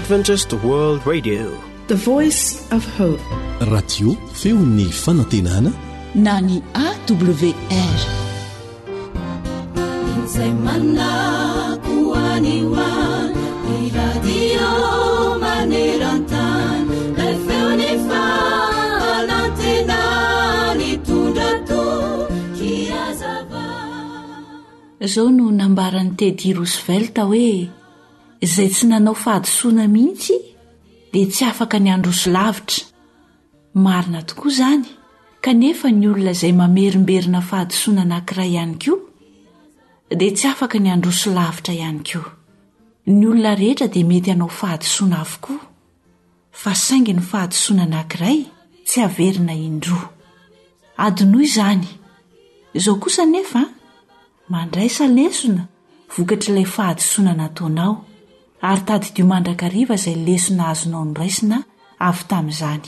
Adventist World Radio, the voice of hope. Radio feon'ny fanantenana na ny AWR. Zao no nambaran'ny Teddy Roosevelt hoe izay tsy nanao fahadosoana mihitsy dia tsy afaka ny androso lavitra. Marina tokoa izany, kanefa ny olona izay mamerimberina fahadosoana anankiray ihany koa dia tsy afaka ny androso lavitra ihany koa. Ny olona rehetra dia mety hanao fahadosoana avokoa, fa saingy ny fahadosoana anankiray tsy averina indroa. Adinoa izany. Izao kosa nefa mandraisa lesona vokatr'ilay fahadosoana nataonao, ary tadidio mandrakariva izay lesona azonao noraisina avy tamin'izany.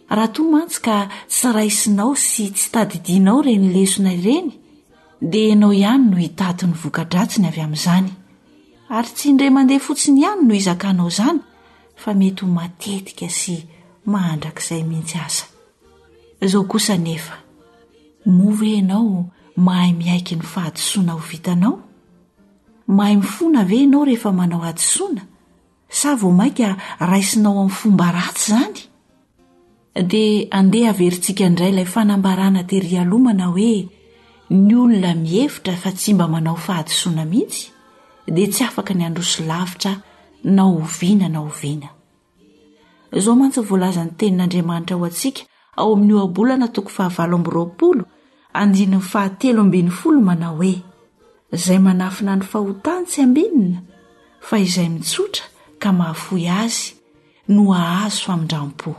Raha toa mantsy ka tsy raisinao sy tsy tadidinao ireny lesona ireny, dia ianao ihany no hitato ny voka-dratsiny avy amin'izany. Ary tsy indray mandeha fotsiny ihany no hizakanao izany, fa mety ho matetika sy mandrakizay mihitsy aza. Izao kosa nefa, moa ve ianao mahay miaiky ny fahadosoana ho vitanao? Mahay mifona ve ianao rehefa manao adosoana? Sa vao mainka raisinao amin'ny fomba ratsy izany? Dia andeha averintsika indray ilay fanambarana tery alomana hoe ny olona mihevitra fa tsy mba manao fahadosoana mihitsy dia tsy afaka ny androso lavitra na oviana na oviana. Izao mantsy voalaza ny tenin'Andriamanitra ho antsika ao amin'ny ohabolana 20:7 manao hoe izay manafina ny fahotany tsy ambinina, fa izay mitsotra ka mahafoy azy no ahazo famindram-po.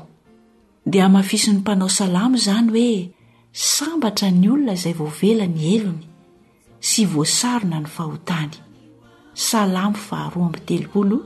Dia hamafisin'ny mpanao salamo izany hoe sambatra ny olona izay voavela ny elony sy voasarona ny fahotany. Salamo 2:3.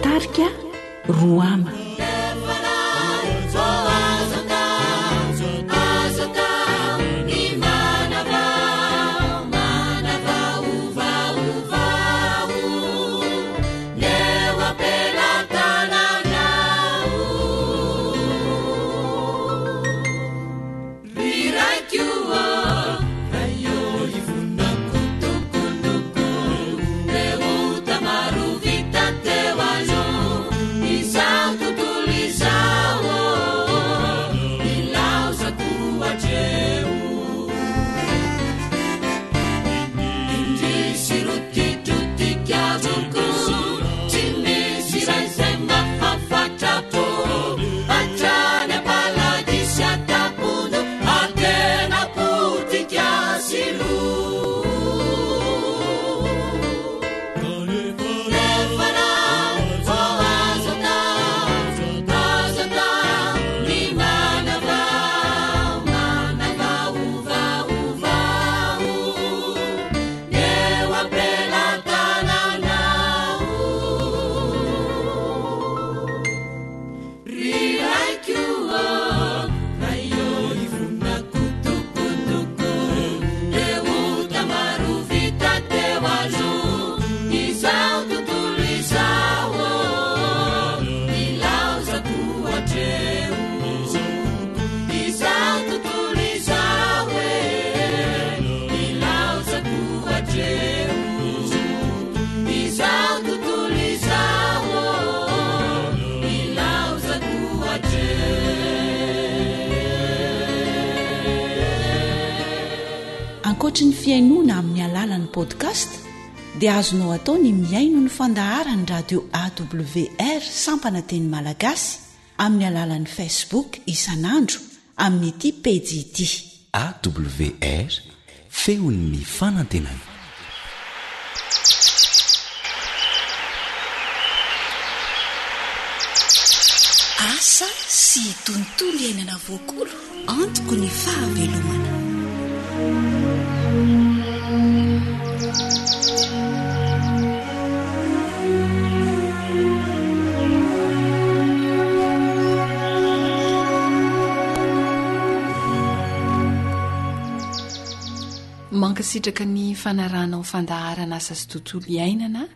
Tarika Roama. Salto ankoatra ny fiainoana amin'ny alalan'ny podcast dia azonao atao ny miaino ny fandaharany radio AWR sampana teny malagasy amin'ny alalan'ny Facebook isanandro amin'ny ity pejy ity AWR feon'ny fanantenana. Asa sy tontolo iainana voakolo antoko ny fahavelomana. Mankasitraka ny fanarahana ho fandaharana asa sy tontolo iainana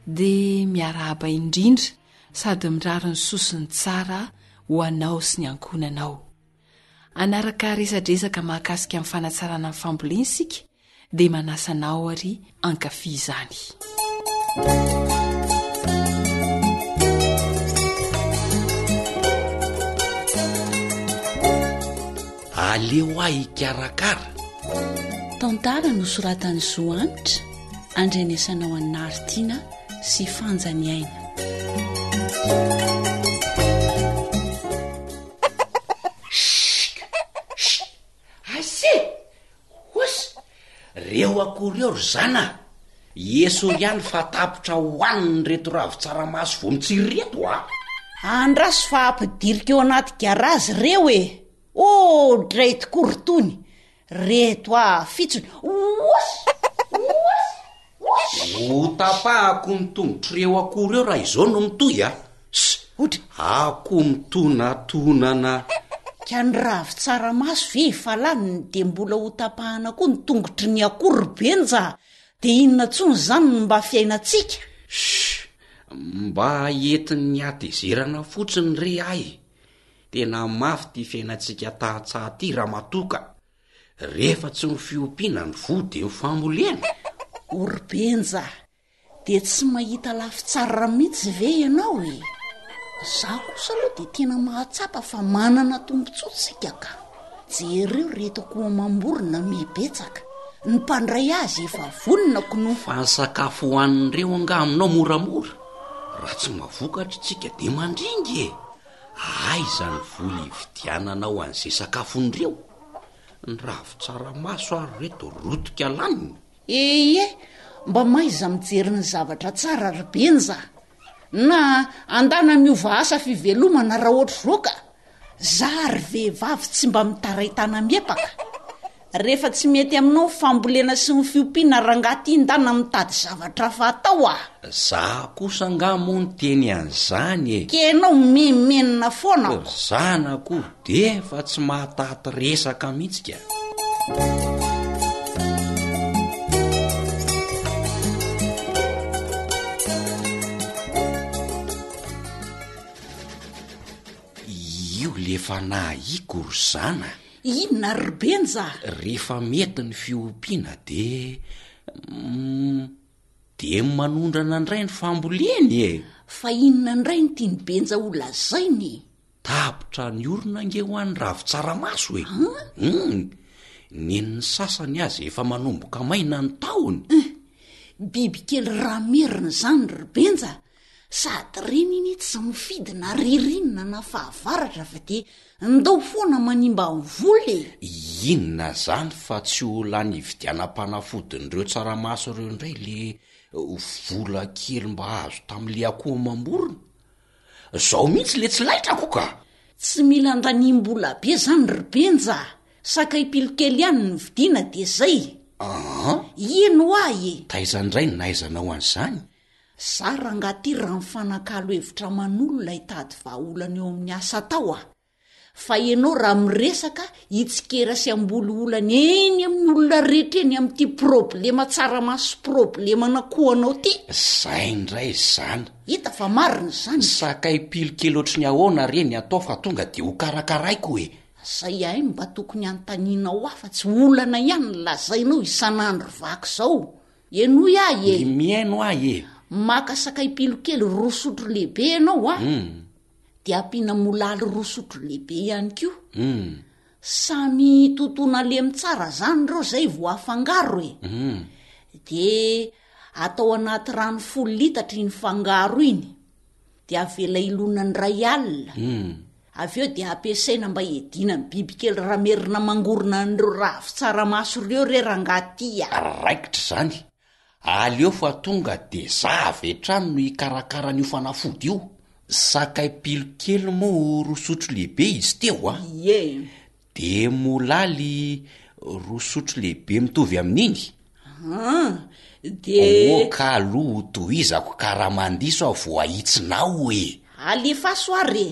dia miarahaba indrindra sady mirary ny sosiny tsara ho anao sy ny ankonanao. Anaraka resadresaka mahakasika amin'ny fanatsarana amin'ny fambolena isika dia manasanao ary ankafy izany. Aleo ahy ikarakara. Tantara no soratan'ny Zoanitra, andrenesanao an'ny Naritiana sy fanjany aina. Ase! Osy! Reo akory eo ry zana. Eso ihany fa tapotra hoaniny reto ravin-tsaramaso vao mitsiry reto a. Andraso fa ampidirika eo anaty garazy reo e. Oh, dray tokory tony. Reto fitsony. Ho tapahako ny tongotr'ireo akory eo raha izao no mitoy a. Ako mitonatonana. Ka ny ravin-tsaramaso ve falaniny dia mbola ho tapahana koa ny tongotry ny akory benja. Dia inona tsony zany mba fiainantsika? Mba entin'ny atezerana fotsiny re ahy. Tena mafy ty fiainantsika tahatsaha ty raha matoka. Rehefa tsy ny fiompiana ny vody ny fambolena. Orbenja, dia tsy mahita lafitsara mihitsy ve ianao e? Za kosa aloha dia tena mahatsapa fa manana tombontsotsika ka. Jereo retoko mamborona mibetsaka. Ny mpandray azy efa vononako no. Fa ny sakafo hoanin'ireo anga aminao moramora. Raha tsy mavokatra tsika dia mandringy e. Aiza ny vola ividiananao an'izay sakafon'ireo? Ny ravin-tsaramaso ary reto rotoka laniny. Mba maiza mijery ny zavatra tsara ry benja. Na andana miova asa fivelomana raha ohatry roka. Zary vehivavy tsy mba mitaraitana miepaka. Rehefa tsy mety aminao fambolena sy ny fiompiana rangaty indana mitady zavatra fatao a. Za kosa ngamony teny an'izany e. Kenao memenina foana. Zanako dia fa tsy mahataty resaka mihitsika. Io lefa nahiko ry zana. Inona ry benja? Rehefa mety ny fiompiana dia manondrana indray ny famboleny e. Fa inona indray ny tiany benja ho lazainy? Tapotra ny orona nge ho an'ny ravin-tsaramaso e. Nen'ny sasany azy efa manomboka maina ny taony. Bibikely ramerina zany ry benja. Sady reniny tsy mifidina ririnina na fahavaratra fa dia ndao foana manimba ny vola. Inona zany fa tsy olany ividianam-panafodin'ireo tsaramaso ireo indray le vola kely mba azo tamin'le akoho mamborona. Zao mihitsy le tsy laitrako ka. Tsy mila ndanimbola be zany ry benja. Sakay pilokely ihany ny vidiana dia zay. Ino ahy e? Taizandray ny naizanao an'izany. Zara angaty raha mifanakalo hevitra manolona hitady vahaolana eo amin'ny asa tao a. Fa ianao raha miresaka hitsikera sy amboloolana eny amin'ny olona rehetra eny amin'ity problema tsaramaso problema nakohanao ty. Zay indray zana. Hita fa marina zany. Sakay pilokely ohatry ny ahoana reny atao fa tonga dia ho karakaraiko e. Zay ahy mba tokony antanianao afa tsy olana ihany lazainao isan'andro vaky zao. Eno ahy e. Miaino ahy e. Maka sakay pilokely roa sotro lehibe ianao a. Dia ampiana molaly roa sotro lehibe ihany koa. samy tontona lemy tsara zany reo zay vo afangaro de atao anaty rano 10 litatra iny fangaro iny de avela ilonany ray alina avy eo de ampiasaina mba edina ny bibikely raha merina mangorona an'ireo ravo tsaramaso reo rangatya raikitra zany aleo fa tonga de zavetrano no ikarakara n'io fanafody io sakay pilokely mo rosotro lehibe izy teo de molaly rosotro lehibe mitovy amin'iny de kalo toizako karamandiso avo ahitsinao alefa soare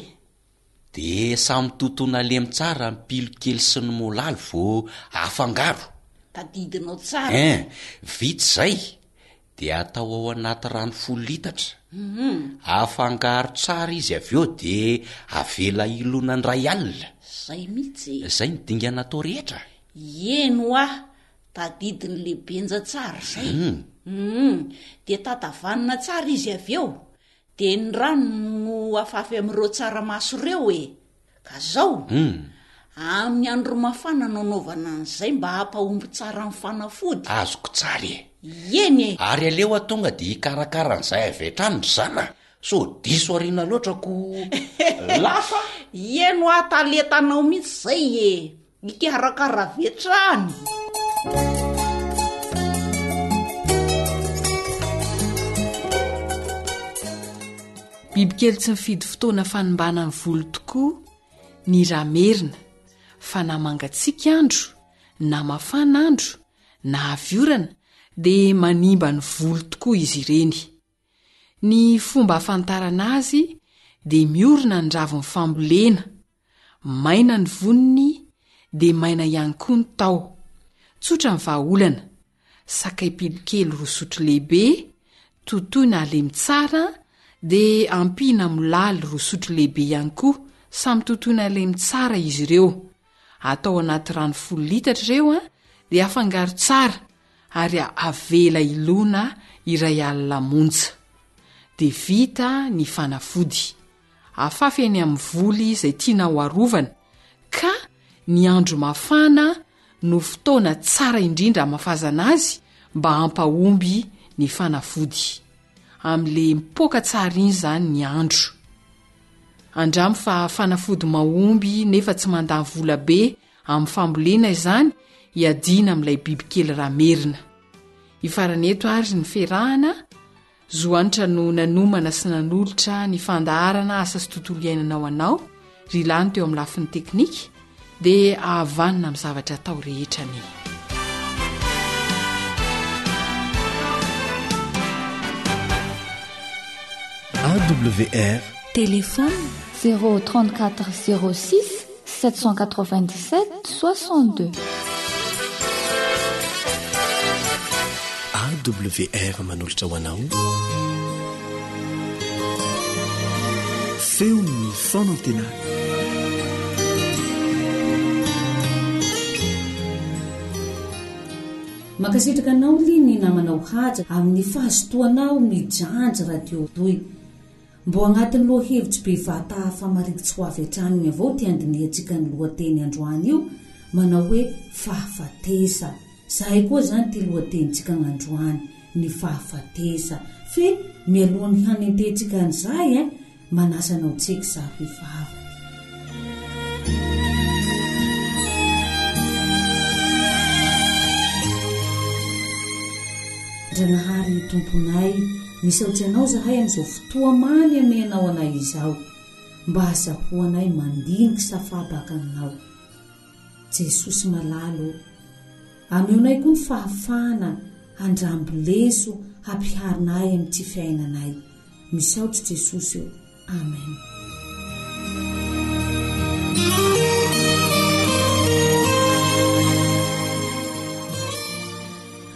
de samy tontona lemy tsara ny pilokely sy ny molaly vo afangaro tadidinao tsara vitsy zay de atao ao anaty rano 10 litatra afangaro tsara izy avy eo de avela ilonany ray alina zay mihitsy zay ny dingana atao rehetra eno tadidiny lehibenja tsara zay de tatavanina tsara izy avy eo de ny rano no afafy amin'ireo tsaramaso reo ka zao amin'ny andro mafana nanaovana an'izay mba hampahomby tsara amin'ny fanafody azoko tsara eny ary aleo tonga de ikarakara an'izay avetrany ry zana so diso arina loatrako lafa eno taletanao mihitsy zay ikarakara avetrany bibikely tsy mifidy fotoana fanimbana ny volo tokoa ny ramerina fa na mangatsiaka andro na mafana andro na aviorana de manimba ny volo tokoa izy ireny. Ny fomba hafantarana azy de miorina ny raviny fambolena, maina ny voniny de maina ihany koa ny tao. Tsotra ny vahaolana, sakay pilokely rosotro lehibe, totoina alemy tsara de ampina molaly rosotro lehibe ihany koa, samy totoina alemy tsara izy ireo. Atao anaty rano 10 litatra ireo de afangaro tsara ary avela ilona iray alina monja. De vita ny fanafody. Afafy eny amin'ny voly izay tiana ho arovana, ka ny andro mafana no fotoana tsara indrindra hamafazana azy mba hampahomby ny fanafody. Am'le mipoaka tsara iny zany ny andro. Andramo fa fanafody mahomby nefa tsy mandany vola be amin'ny fambolena izany iadina amin'ilay bibikely ramerina. Ifarany eto ary ny ferahana, zoanitra no nanomana sy nanolotra ny fandaharana asa sy tontolo iainanao anao, ry lany teo amin'ny lafiny teknika, dia ahavanina amin'ny zavatra atao rehetra ny. AWR Téléphone 034 06 797 62. AWR manolotra ho anao feon'ny fonantenana. Makasitraka anao liny namanao haja amin'ny fahazotoanao mijanjy radio toy. Mbo agnatin'ny lohahevitsy bevata famarikitsy ho avy hatrany avao ty andiniantsika ny lohateny androany io, manao hoe fahafatesa. Zahay koa zany ty lohatenitsika androany, ny fahafatesa. Fe mialohan'ny hanententsika an'izay manasanao tseky za vehivavy. Ndragnahary tomponay, misaotra anao zahay amin'izao fotoa mamy amenao anay izao, mba azahoanay mandiniky safabaka aminao. Jesosy malalo, ameonay koa ny fahafana handrambo-leso hampiharinay amin'ity fiainanay. Misaotra Jesosy io. Amen.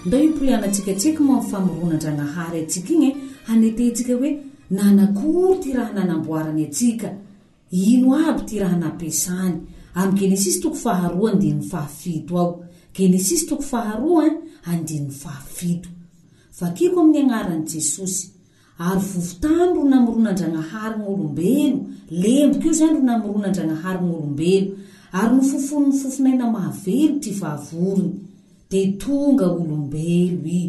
Mba impolianantsikatsika moa amin'ny famoronan-dragnahary atsika iny, hanetentsika hoe nanakory ty raha nanamboarany atsika, ino aby ty raha nampiasany. Amin'ny Genesis 2:2-7 ao, Genesis 2:2-7. Vakiko amin'ny agnaran'i Jesosy, ary vovotany ro namoronan-dragnahary ny olombelo, lembiko io zany ro namoronan-dragnahary ny olombelo, ary nofofony fofonaina mahavelo ty vavorony de tonga olombelo i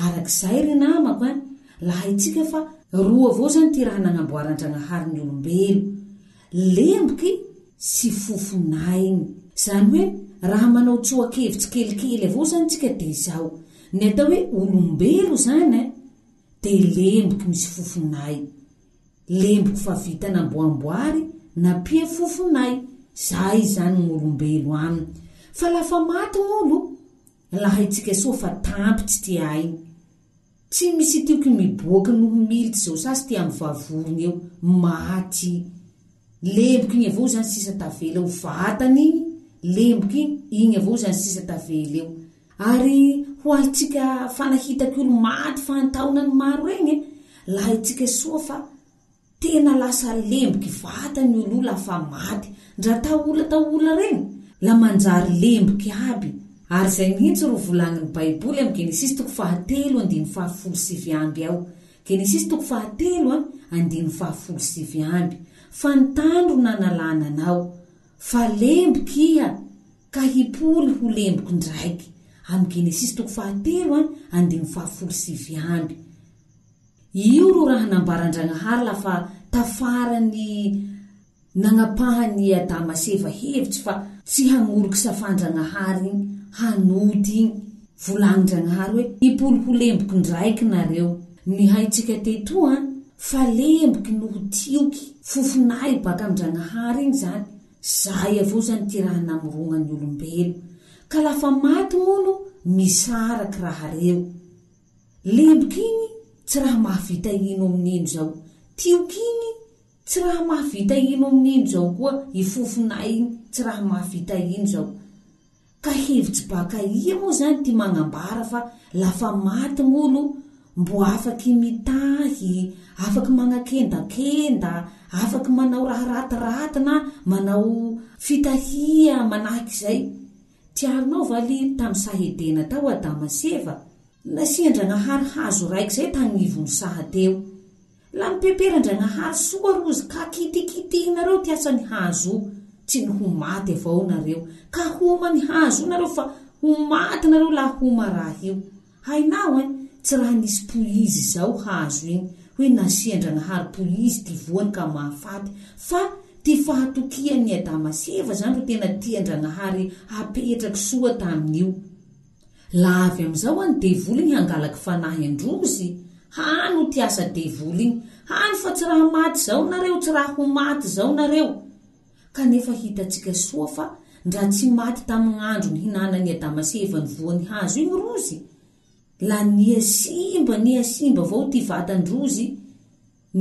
arak'izay ry namako a laha itsika fa roa avao zany ty raha nagnamboaran-dragnahary ny olombelo lemboky sy fofonainy zany hoe raha manao tsoakevitsy kelikely avao zany tsika de zao ny atao hoe olombelo zany de lemboky misy fofonay lemboky fa vita namboamboary napia fofonay zay zany gn'olombelo aminy fa lafa maty gn'olo laha itsika soa fa tampitsy ty ainy tsy misy tioky miboaky noho militsy zao sasy ty amy vavorony eo maty lemboky igny avao zany sisa tavela eo vatany igny lemboky igny avao zany sisa tavela eo ary ho aitsika fanahitaky olo maty fantaonany maro regny laha itsika soa fa tena lasa lemboky vatany olo lafa maty ndra taola regny la manjary lemboky aby ary zay mihitsy ro volagnin'ny baiboly amy Genesis 3:17 ao Genesis 3:17 fa nitandro nanalananao fa lemboky ia ka hipoly ho lemboky ndraiky amy Genesis 3:17 io ro raha nambaran-dragnahary lafa tafarany nagnapahany Adama sy Eva hevitsy fa tsy hagnoroky safan-dragnahary igny hanoty igny volagnin-dragnahary hoe hipoly ho lemboky ndraiky nareo ny haitsika tetoa fa lemboky noho tioky fofonay baka amin-dragnahary igny zany zay avao zany ty raha namorognany olombelo ka lafa maty gn'olo misaraky raha reo lemboky igny tsy raha mahavita ino amin'ino zao tioky igny tsy raha mahavita ino amin'ino zao koa ifofonay igny tsy raha mahavita ino zao ka hevitsy baka ia moa zany ty magnambara fa lafa maty gn'olo mbo afaky mitahy afaky magnakendakenda afaky manao raha ratiraty na manao fitahia manahaky zay tiarinao valy tamy sahedena tao Adama sy Eva nasian-dragnahary hazo raiky zay tagnivony saha teo la mipeperan-dragnahary soa rozy ka kitikitihinareo ty asany hazo tsy ny ho maty avao nareo ka homa ny hazo nareo fa ho maty nareo la homa raha io hainao tsy raha nisy poizy zao hazo igny hoe nasian-dragnahary poizy ty voany ka mahafaty fa ty fahatokian'ny Adama sy Eva zany ro tena tian-dragnahary apetraky soa tamin'io la avy am'izao any devoly igny hangalaky fanahy androzy hano ty asa devoly igny hano fa tsy raha maty zao nareo tsy raha ho maty zao nareo kanefa hitatsika soa fa ndra tsy maty tamin'andro ny hinanany Adama sy Eva ny voany hazo igny rozy la niasimba vao ty vatandrozy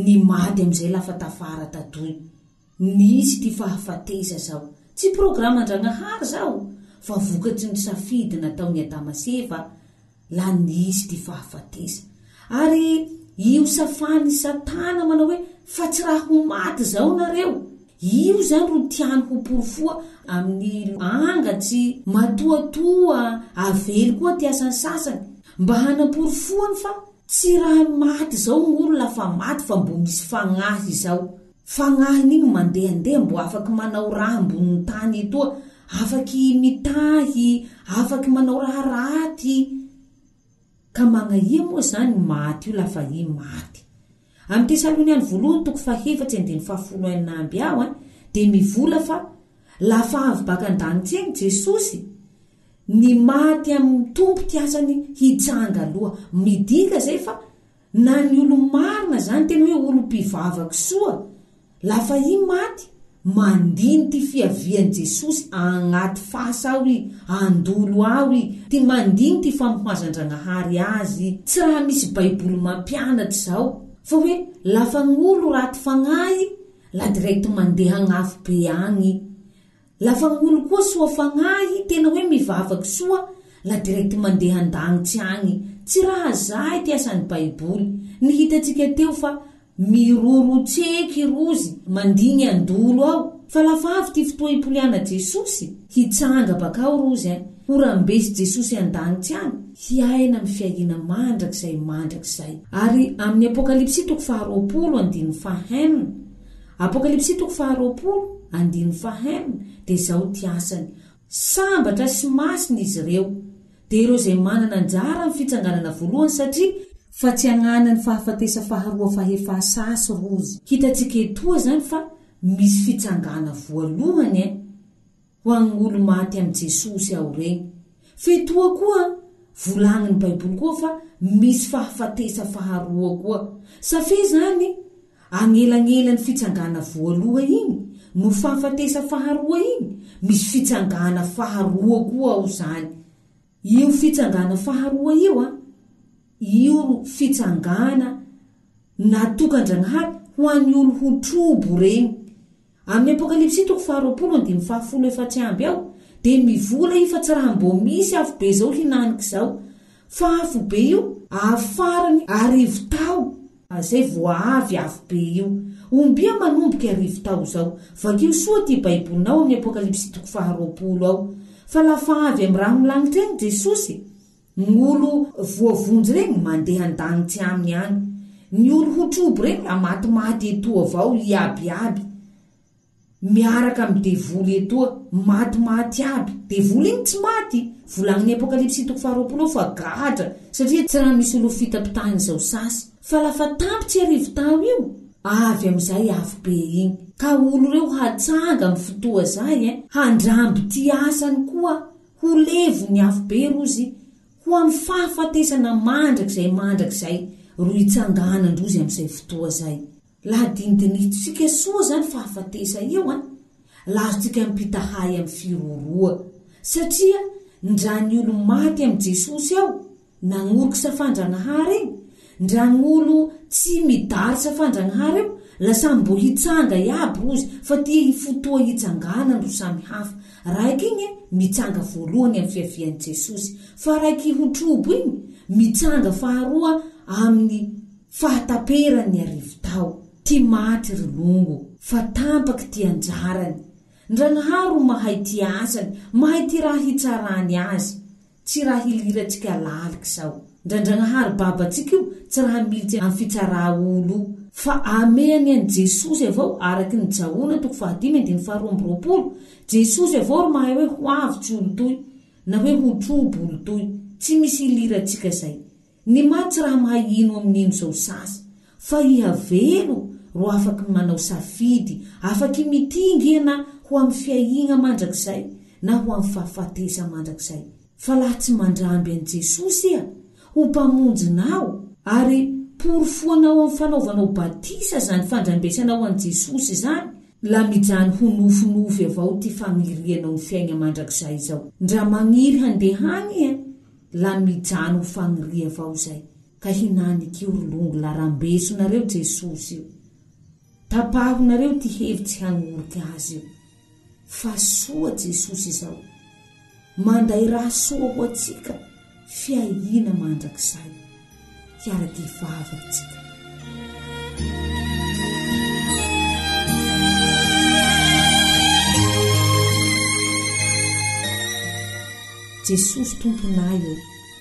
ny maty am'izay lafa tafara tatoy nisy ty fahafatesa zao tsy programan-dragnahary zao fa vokatsy ny safidy nataony Adama sy Eva la nisy ty fahafatesa ary io safany Satana manao hoe fa tsy raha ho maty zao nareo io zany ro tiany ho porofoa amin'ny angatsy matoatoa avely koa ty asany sasany mba hanaporofoany fa tsy raha maty zao gn'olo lafa maty fa mbo misy fagnahy zao fagnahiny igny mandehandeha mbo afaky manao raha amboniny tany etoa afaky mitahy afaky manao raha raty ka magnaia moa zany maty io lafa i maty amy Tesaloniany 1:7-10 ao de mivola fa lafa avy baka an-danitsy egny Jesosy ny maty amin'ny tompo ty asany hitsanga aloha midika zay fa na ny olo marina zany tena hoe olo mpivavaky soa lafa i maty mandiny ty fiavian Jesosy agnaty fasa ao i andolo ao i ty mandiny ty famohazan-dragnahary azy tsy raha misy baiboly mampianatsy zao fa hoe lafa gn'olo raty fagnahy la direct mandeha agnafo be agny lafa gn'olo koa soa fagnahy tena hoe mivavaky soa la direct mandeha andagnitsy agny tsy raha zay ty asan'ny baiboly ny hitatsika teo fa mirorotseky rozy mandigny andolo ao fa lafa avy ty fotoa ipoliana Jesosy hitsanga bakao rozy ho rambesy Jesosy andagnitsy agny hiaina amy fiahina mandrakizay ary amin'ny Apokalipsy 2:5 Apokalipsy 2:20 dia izao ty asany: sambatra sy masina izy ireo, dia ireo izay manana anjara amin'ny fitsanganana voalohany, satria fa tsy agnana ny fahafatesa faharoa fahefasasy rozy. Hitantsika etoa zany fa misy fitsangana voalohany ho an'olo maty amin'i Jesosy ao regny. Fetoa koa volagniny Baiboly koa fa misy fahafatesa faharoa koa. Safia zany agnelagnelany fitsangana voaloha igny no fahafatesa faharoa igny misy fitsangana faharoa koa ao zany. Io fitsangana faharoa io fitsangana natokan-Dragnahary ho an'ny olo ho trobo regny. Amin'ny Apokalipsy 2:20 amby ao dia mivola io fa tsy raha mbo misy afo be zao hinanika zao, fa afo be io afarany 1000 tao zay voavy afo be io. Ombia manomboky 1000 tao zao. Vakio soa ty Baibolinao amin'ny Apokalipsy 20 ao. Fa lafa avy amin'ny raha milagnitra egny Jesosy, n'olo voavonjy regny mandeha an-danitsy aminy agny. Ny olo ho trobo regny la matimaty etoa avao iabiaby, miaraka amin'ny devoly etoa matimaty aby. Devoly igny tsy maty, volagniny Apokalipsy 20 fa gadra, satria tsy raha misy olo fitapitahany zao sasy. Fa lafa tampitsy 1000 tao io, avy amin'izay afo be igny. Ka olo reo hatsanga amin'ny fotoa zay handramby ty asany koa ho levo ny afo be rozy ho amin'ny fahafatesana mandrakizay ro itsanganandrozy amin'izay fotoa zay. Laha dinidinitsika soa zany fahafatesa io lazotsika mipitahay amin'ny firoroa, satria ndra ny olo maty amin'ny Jesosy ao nagnoriky safandragnahary igny, ndra n'olo tsy midary safandragnahary eo lasa mbo hitsanga iaby rozy, fa ty fotoa hitsangana ro samy hafa. Raiky igny mitsanga voalohany amin'ny fiavian'i Jesosy, fa raiky ho trobo igny mitsanga faharoa amin'ny fahataperany 1000 tao. Ty maty rilongo fa tampaky ty anjarany. Ndragnahary mahay ty asany, mahay ty raha hitsarany azy, tsy raha hiliratsika laliky sao. Ndragnahary babatsika io tsy raha militsy amin'ny fitsara olo, fa ameany an'i Jesosy avao araky ny Jaona 5:12. Jesosy avao ro mahay hoe ho avitsy olo toy na hoe ho trobo olo toy, tsy misy iliratsika zay. Ny maty tsy raha mahay ino amin'ino zao sasy, fa iha velo ro afaky manao safidy, afaky mitingena ho amin'ny fiaigna mandrakizay na ho amin'ny fahafatesa mandrakizay. Fa laha tsy mandramby an'i Jesosy ho mpamonjinao ary porofoanao amin'ny fanaovanao batisa zany fandrambesanao an'i Jesosy zany, la mijany ho nofinofy avao ty fagnirianao ny fiaigna mandrakizay zao. Ndra magniry handehany la mijany ho fagniry avao zay. Ka hinanik'io rolongo la rambesonareo Jesosy io, tapahonareo ty hevitsy hagnoriky azy io. Fa soa Jesosy zao, manday raha soa ho atsika, fiaina mandrakizay, hiaraky vavatsika. Jesosy tomponay io,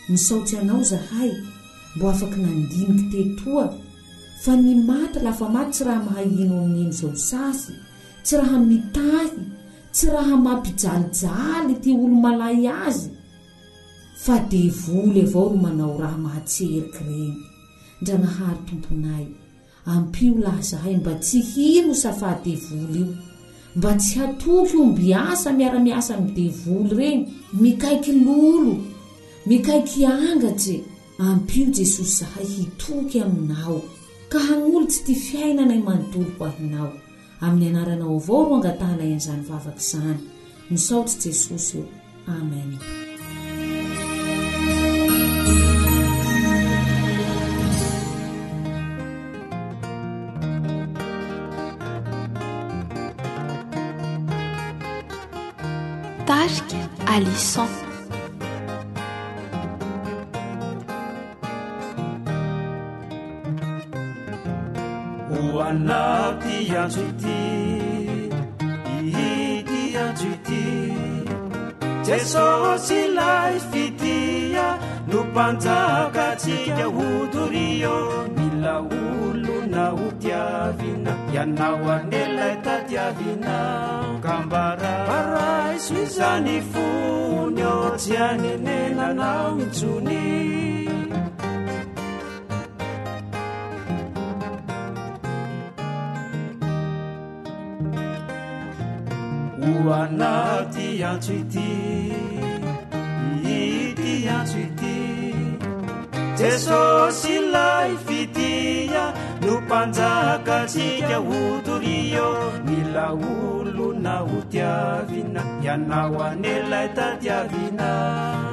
misaotsy anao zahay mbo afaky nandiniky tetoa, fa ny maty lafa maty tsy raha mahay ino amin'ino zao sasy, tsy raha mitahy, tsy raha mampijalijaly ty olo malay azy, fa devoly avao ro manao raha mahatseriky regny. Ndragnahary tomponay, ampio laha zahay mba tsy hino safadevoly io, mba tsy hatoky ombiasa miara-miasa amin'ny devoly regny, mikaiky lolo, mikaiky angatsy. Ampio Jesosy zahay hitoky aminao, ka hagnolitsy ty fiainanay manontolo ho ahinao. Amin'ny anaranao avao ro angatanay an'izany vavaky zany. Misaotsy Jesosy io. Amen. Tarika Alisson. Anao ty antso ity, ity antso ity, Jesosy lay fitia no mpanjaka tsika ho torio. mila olona ho tiavina ianao anelay tadiavina kambaray soizany fony o tsy anenenanao mitsony hoanao ty antso ity ity antso ity jesosy lay fitia no mpanjakatsika hotorio mila olona ho tiavina ianao anelay tadiavina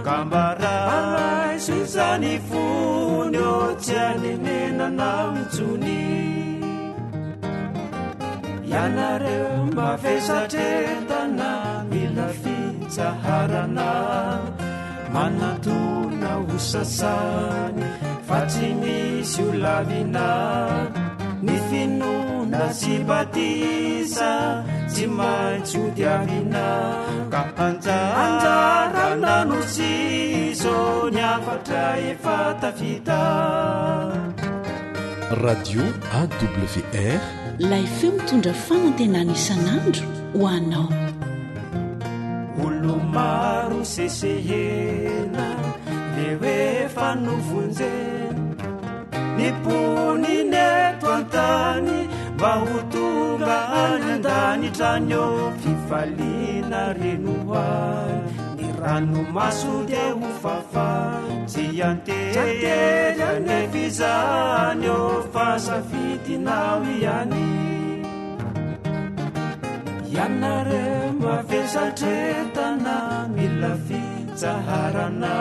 kambaray soizany fony o tsy anenenanao mitsony ianareo mavesatretana mila fitsaharana manatona ho sasany fa tsy misy ho lavina ny finona sy batisa tsy maintsy ho diavina ka anjarana no siso ny afatra efa tafita radio AWR lay feo mitondra fanantenana isan'andro ho anao olo maro sesehena le hoe fanovonjena ny poniny eto antany mba ho tonga any an-danitra o fifaliana renohoany ny ranomaso dia ho fafany tsy antery anefizany o fa safidinao ihany ianareo mavesatretana mila fitsaharana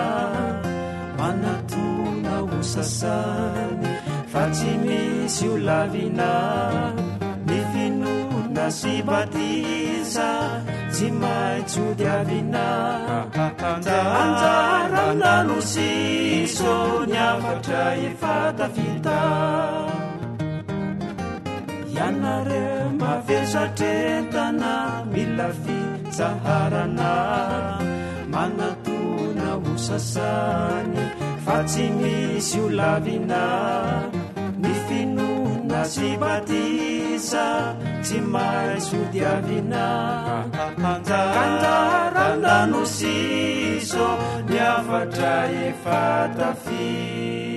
manatona ho sasany fa tsy misy ho lavina ny finona sy batisa tsy maintsy ho diavina anjarana no siso ny afatra efa tafita ianareo mavesatretana mila fitsaharana manatona ho sasany fa tsy misy ho lavina ny finona sy batisa tsy maintsy ho diavina anjarana no siso ny afatra efa tafita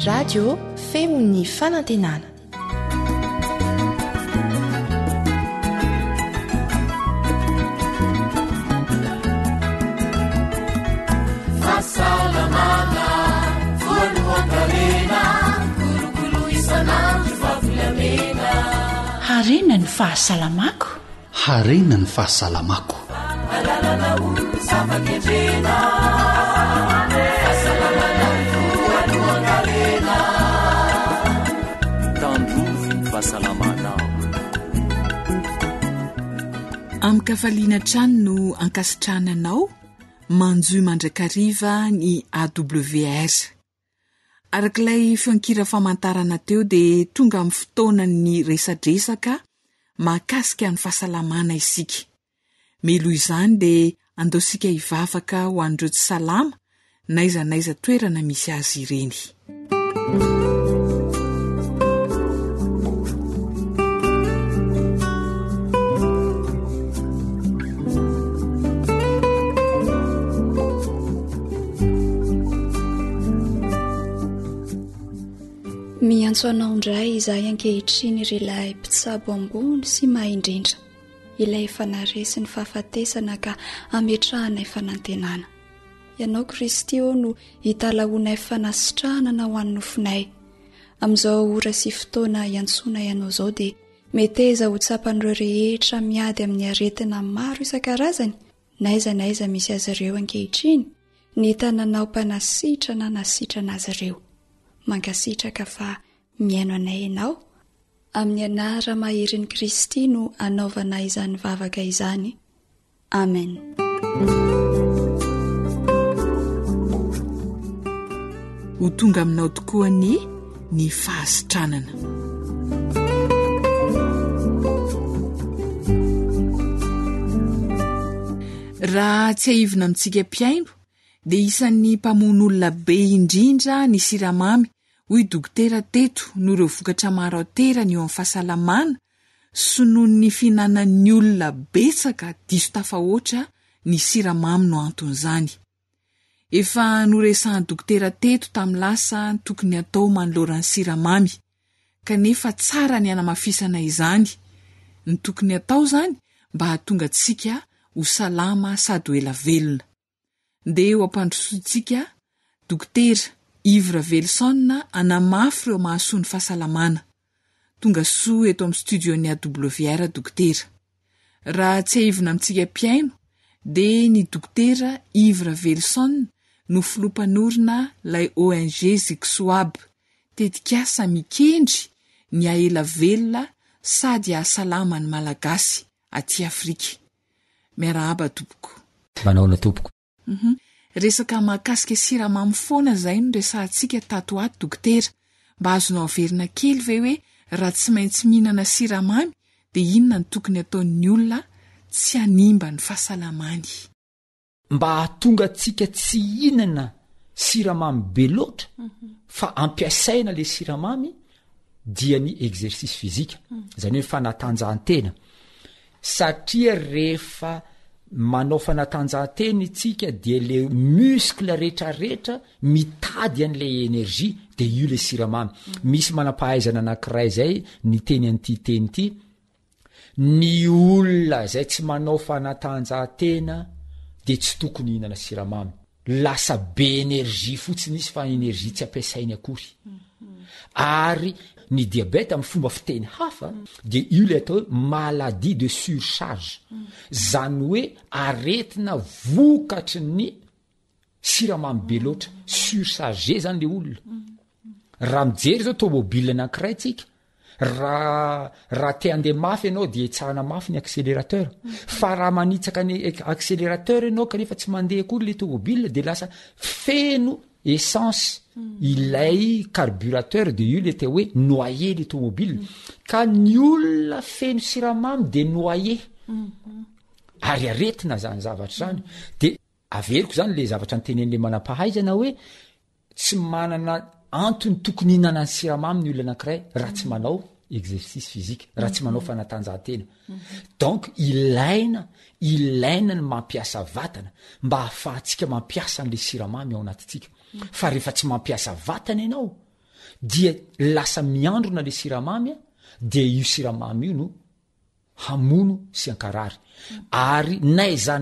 radio femon'ny fanantenana fahasalamana voalohankarena kolokolo isanandro fahavolamena harena ny fahasalamako harena ny fahasalamako alalana olo zava-kendrena fahasalamana voalohankarena tandrovy fahasalamana amin'ny kafaliana trano no ankasitrananao manjoy mandrakariva ny AWR arak'ilay fiankira famantarana teo dia tonga amin'ny fotoanany resadresaka mahakasika ny fahasalamana isika melo izany dia andaosika hivavaka ho an'ireo tsy salama naizanaiza toerana misy azy ireny miantso anao indray izahay ankehitriny irylay mpitsabo ambony sy mahaindrindra ilay fanaresi ny fahafatesana ka ametrahanay fanantenana ianao Kristy o no hitalaonay fanasitranana ho an'ny nofinay amin'izao ora sy fotoana iantsona ianao izao dia meteza ho tsapan'ireo rehetra miady amin'ny aretina maro isan-karazany naiza misy azy ireo ankehitriny ny tananao mpanasitrana nasitrana azy ireo mankasitraka fa miaino anay ianao amin'ny anara maherin'i Kristy no anaovana izany vavaka izany amen ho tonga aminao tokoa ny fahasitranana raha tsy aivina amintsika mpiaino dia isan'ny mpamon'olona be indrindra ny siramamy hoy dokotera teto noho ireo vokatra maro aterany eo amin'ny fahasalamana sy noho ny finanan'ny olona betsaka diso tafahoatra ny siramamy no anton'izany. Efa noresahan'ny dokotera teto tamin'ny lasa ny tokony atao manoloran'ny siramamy kanefa tsara ny anamafisana izany. Ny tokony atao zany mba hahatonga antsika ho salama sady ho ela velona. Dia eo ampandrosoantsika dokotera Ivre Velson anamafy ireo mahasoa ny fahasalamana. Tonga soa eto amin'ny studiony AWR dokotera. Raha tsy aivina amintsika mpiaino dia ny dokotera Ivre Velson no filompanorina ilay ONG Ziksoab tetikasa mikendry ny aela velona sady ahasalama ny malagasy aty Afrika. Miarahaba tompoko. Manaona tompoko. Resaka mahakasika siramamy foana izay no resahantsika tato ato dokotera. Mba azonao averina kely ve hoe raha tsy maintsy mihinana siramamy dia inona ny tokony ataon'ny olona tsy hanimba ny fahasalamany? Mba hahatonga antsika tsy hinana siramamy be loatra fa ampiasaina le siramamy dia ny exercice physique, izany hoe fanatanjahantena. Satria rehefa manao fanatanjahantena itsika dia le muscle rehetrarehetra mitady an'le energie dia io le siramamy. Misy manampahaizana anankiray zay ny teny an'ity teny ity, ny olona zay tsy manao fanatanjahantena dia tsy tokony hihinana siramamy, lasa be energie fotsiny izy fa energie tsy ampiasainy akory. Ary ny diabète amin'ny fomba fiteny hafa dia io le atao hoe maladie de surcharge, zany hoe aretina vokatry ny siramamy be loatra, surcharge zany le olona. Raha mijery zao tomobile anankiray tsika, raha te handeha mafy ianao dia etsahana mafy ny accélérateur, fa raha manitsaka ny accélérateur ianao kanefa tsy mandeha akory le tomobile dia lasa feno essence ilay carburateur de io le te hoe noyer le tomobile. Ka ny olona feno siramamy de noyer, ary aretina zany zavatra zany. De averiko zany le zavatra nytenen'le manampahaizana hoe tsy manana antony tokony hinana ny siramamy ny olona anankiray raha tsy manao exercice physique, raha tsy manao fanatanjahantena. Donc ilaina ny mampiasa vatana mba hahafahantsika mampiasa an'le siramamy ao anatitsika. Fa rehefa tsy mampiasa vatana ianao dia lasa miandrona le siramamy dia io siramamy io no hamono sy ankarary. Ary naiza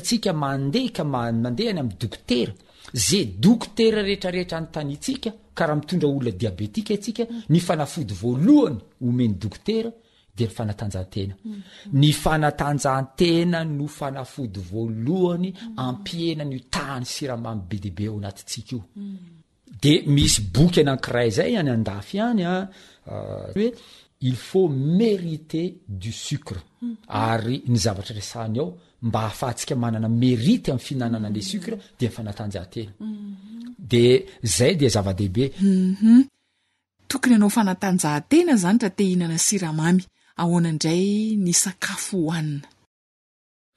tsika mandeha ka mandeha any amin'ny dokotera, zay dokotera rehetrarehetra anontanytsika ka raha mitondra olona diabetika itsika, ny fanafody voalohany omeny dokotera dia ny fanatanjahantena. Ny fanatanjahantena no fanafody voalohany ampiena ny tahany siramamy be dia be ao anatitsika io. De misy boky anankiray zay any andafy any hoe il faut mériter du sucre. Ary ny zavatra resahany ao mba hahafahantsika manana mérite amin'ny finanana le sucre dia ny fanatanjahantena. De zay dia zava-dehibe. Tokony anao fanatanjahantena zany raha te hihinana siramamy. Ahoana indray ny sakafo hohanina?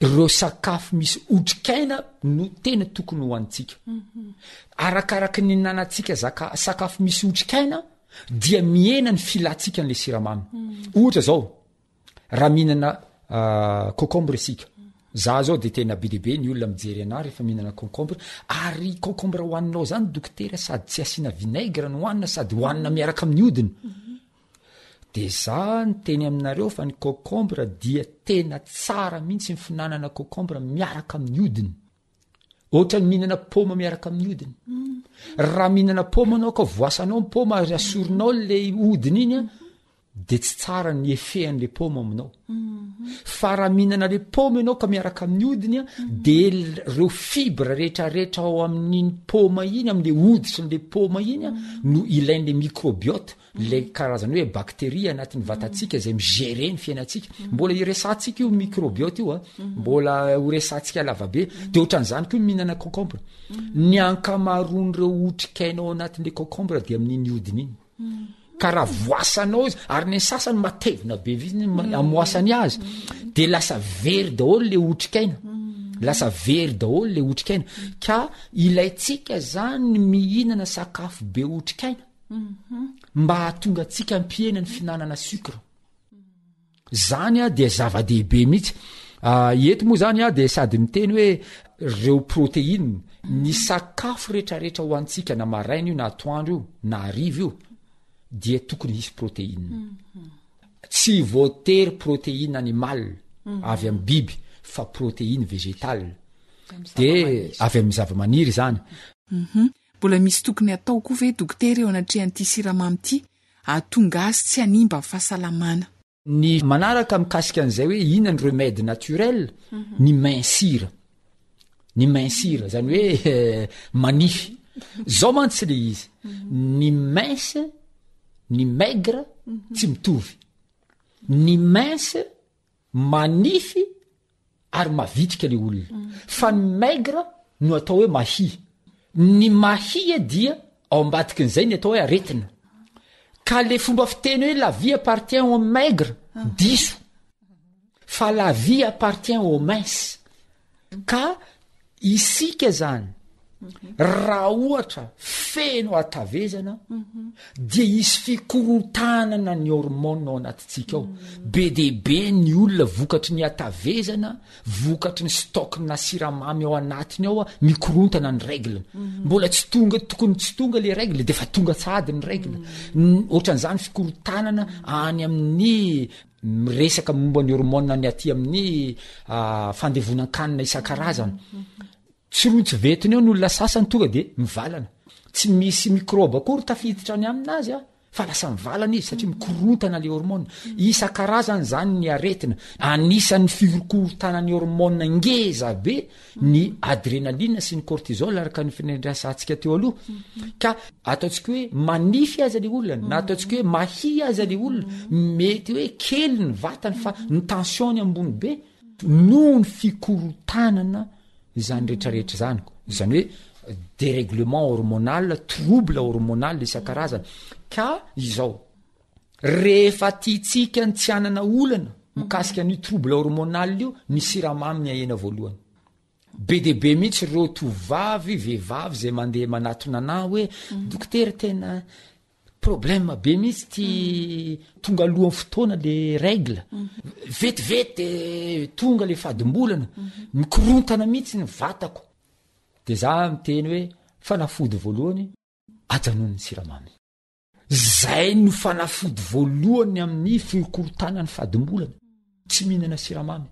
Ireo sakafo misy otrikaina no tena tokony hohanitsika. Arakaraka ny hinanantsika sakafo misy otrikaina dia miena ny filatsika n'le siramamy. Ohatra zao, raha mihinana concombre isika, za zao de tena be dehibe ny olona mijery ana rehefa mihinana concombre, ary concombre hohaninao zany dokotera sady tsy asiana vinaigre no hohanina sady hohanina miaraka amin'ny hodiny. De za ny teny aminareo fa ny concombre dia tena tsara mihitsy ny finanana concombre miaraka amin'ny hodiny. Ohatra ny mihinana paoma miaraka amin'ny hodiny. Raha mihinana paoma anao ka voasanao ny paoma ary asorinao le hodiny iny de tsy tsara ny efehan'le paoma aminao. Fa raha mihinana le paoma ianao ka miaraka amin'ny hodiny de reo fibre rehetrarehetra ao amin'iny paoma iny, amin'le hoditry n'le paoma iny no ilain'le microbiote, le karazany hoe bakteria anatin'ny vatantsika zay migere ny fiainantsika. Mbola iresantsika io microbiote io mbola horesantsika lavabe. De ohatran'izany koa mihinana concombre. Ny ankamaroan'ireo otrikainao anatin'le concombre dia amin'iny hodiny iny. ka raha voasanao izy ary ny sasany matevina be viziny amoasany azy de lasa very daholo le otrikaina lasa very daholo le otrikaina ka ilaitsika zany mihinana sakafo be otrikaina mba hahatonga atsika ampiena ny finanana sukra zany a de zava-dehibe mihitsy eto moa zany a de sady miteny hoe reo protéine ny sakafo rehetrarehetra ho antsika na maraina io na atoandro io na ariva io dia tokony hisy protéine tsy voatery protéine animal avy amin'ny biby fa protéine végétale de avy amin'ny zava-maniry zany mbola misy tokony atao koa ve dokotera eo anatrehan'ity siramamy ity ahatonga azy tsy hanimba amin'ny fahasalamana ny manaraka mikasika an'izay hoe ina ny remède naturel ny mainsira zany hoe manify zao mantsy le izy ny mince ny maigre tsy mitovy ny mince manify ary mavitrika le olona fa ny maigre no atao hoe mahi ny mahia dia ao ambadikin'izay ny atao hoe aretina ka le fomba fiteny hoe la vie appartient au maigre diso fa la vie appartient au mince ka isika zany raha ohatra feno atavezana dia isy fikorotanana ny hormone ao anatitsika ao be debe ny olona vokatry ny atavezana vokatry ny stockna siramamy ao anatiny ao mikorontana ny règle mbola tsy tonga tokony tsy tonga le règle de fa tonga tsady ny règle ohatran'izany fikorotanana any amin'ny resaka momba ny hormone ny aty amin'ny fandevonan-kanina isan-karazana tsy roa tsy vetiny eo ny olona sasany tonga de mivalana tsy misy microbe akory tafiditra any aminazy fa lasa mivalana izy satria mikorontana le hormone isan-karazany zany ny aretina anisan'ny fikorotana ny hormone ngeza be ny adrénaline sy ny cortisol araka ny firendrasantsika teo aloha ka ataontsika hoe manify aza le olona na ataontsika hoe mahia aza le olona mety hoe kely ny vatany fa ny tensiony ambony be noho ny fikorotanana zany rehetrarehetra zany zany hoe dérèglement hormonal trouble hormonal isan-karazany ka izao rehefa tiatsika ny tsy anana olana mikasika ny trouble hormonal io ny siramamy ny ahena voalohany be debe mihitsy reo tovavy vehivavy zay mandeha manatona ana hoe dokotera tena problème be mihitsy ty tonga alohan'ny fotoana le règle vetivety tonga le fadimbolana mikorontana mihitsy ny vatako de za miteny hoe fanafody voalohany ajanon'ny siramamy zay no fanafody voalohany amin'ny fikorotana ny fadimbolana tsy mihinana siramamy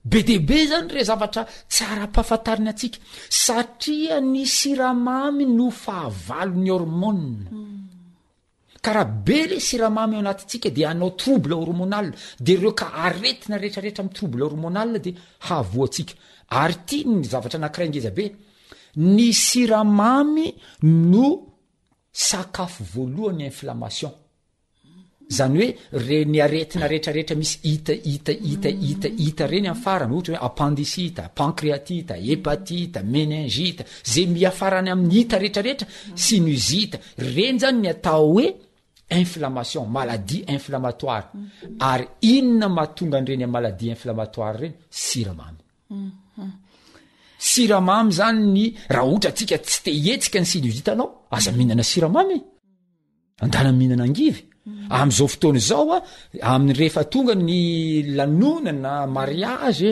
be debe zany re zavatra tsara mpahafantariny atsika satria ny siramamy no fahavalon'ny hormone karaha be le siramamy ao anatitsika de anao trouble hormonal de reo ka aretina rehetrarehetra amin'ny trouble hormonal de havoatsika ary ty ny zavatra anankiray ngeza be ny siramamy no sakafo voalohany inflammation zany hoe re ny aretina rehetrarehetra misy hita reny amin'ny farany ohatra hoe appendicite pancréatite hépatite méningite zay miafarany amin'ny hita rehetrarehetra sinusite reny zany ny atao hoe inflammation maladie inflammatoire ary inona mahatonga an'ireny maladie inflammatoire reny siramamy zany ny raha ohatra atsika tsy te hetsika ny sinusite anao aza mihinana siramamy andana mihinana angivy am'izao fotoana zao amin'ny rehefa tonga ny lanonana mariage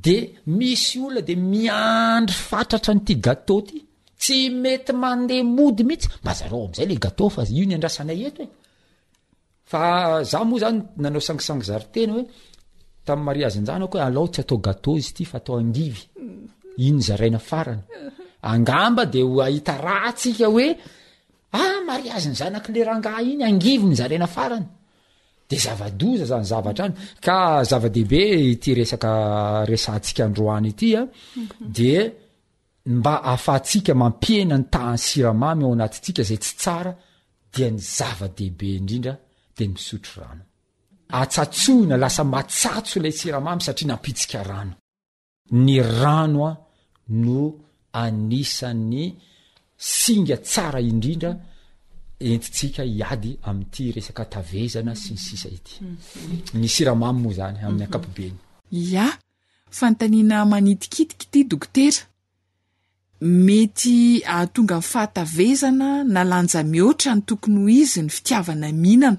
de misy olona de miandry fatratra nyty gâteau ty tsy mety mandeha mody mihitsy mazarao am'izay le gâteau fa io ny andrasanay eto e fa za moa zany nanao sangisangy zaritena hoe tamin'ny mariage anjanako hoe alao tsy atao gâteau izy ty fa atao angivy iny zaraina farany angamba de ho ahita raha tsika hoe mariage ny zanaky le rangaha iny angivy ny zaraina farany de zava-doza zany zavatra any ka zava-dehibe ity resaka resantsika androany ity de mba ahafahatsika mampiena ny tahany siramamy ao anatitsika zay tsy tsara dia ny zava-dehibe indrindra de misotro rano atsatsoina lasa matsatso ilay siramamy satria nampitsika rano ny rano no anisan'ny singa tsara indrindra entitsika iady amin'ity resaka tavezana sy ny sisa ity ny siramamy moa zany amin'ny ankapobeny ia fantaniana manitikitiky ity dokotera mety ahatonga ny fahatavezana na lanja mihoatra ny tokony ho izy ny fitiavana mihinana